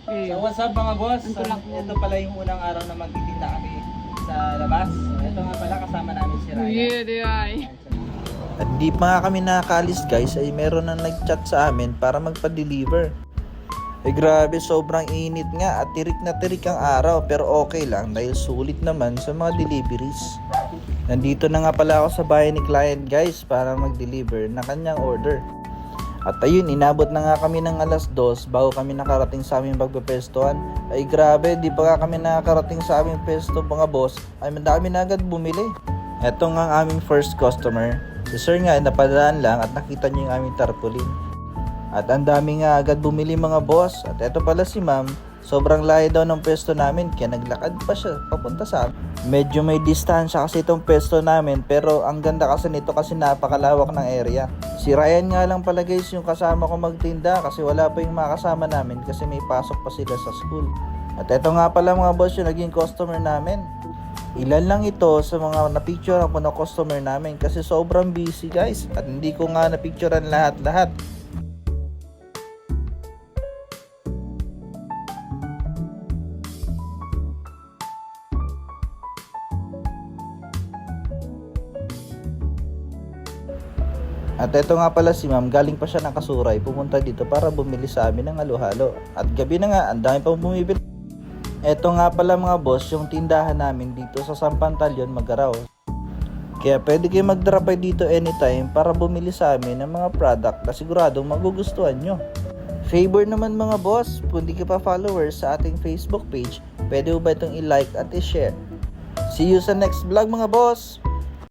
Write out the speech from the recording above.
So what's up mga boss? Ang tulak mo. Ito pala yung unang araw na magtitinda kami sa labas. Ito nga pala kasama namin si Ryan. At di pa nga kami nakakaalis guys ay meron na nag-chat sa amin para magpa-deliver. Eh grabe, sobrang init nga at tirik na tirik ang araw, pero okay lang dahil sulit naman sa mga deliveries. Nandito na nga pala ako sa bahay ni client guys para mag-deliver na kanyang order. At ayun, inabot na nga kami ng alas 2 bago kami nakarating sa aming pagpepestohan. Ay grabe, di pa nga kami nakarating sa aming pesto mga boss, ay madami na agad bumili. Eto nga ang aming first customer. Si sir nga napadaan lang at nakita niyo yung aming tarpaulin. At ang dami nga agad bumili mga boss. At eto pala si ma'am, sobrang layo daw ng pesto namin kaya naglakad pa siya papunta sa amin. Medyo may distansya kasi itong pesto namin, pero ang ganda kasi nito kasi napakalawak ng area. Si Ryan nga lang pala guys yung kasama ko magtinda kasi wala pa yung mga kasama namin kasi may pasok pa sila sa school. At eto nga pala mga boss yung naging customer namin. Ilan lang ito sa mga napicture ako na customer namin kasi sobrang busy guys at hindi ko nga napicturean lahat-lahat. At eto nga pala si ma'am, galing pa siya ng Kasuray, pumunta dito para bumili sa amin ng halo-halo. At gabi na nga, ang dami pang bumibili. Eto nga pala mga boss, yung tindahan namin dito sa San Pantaleon, Magaraw. Kaya pwede kayo mag-drop by dito anytime para bumili sa amin ng mga product na siguradong magugustuhan nyo. Favor naman mga boss, kung di ka pa followers sa ating Facebook page, pwede mo ba itong i-like at i-share. See you sa next vlog mga boss!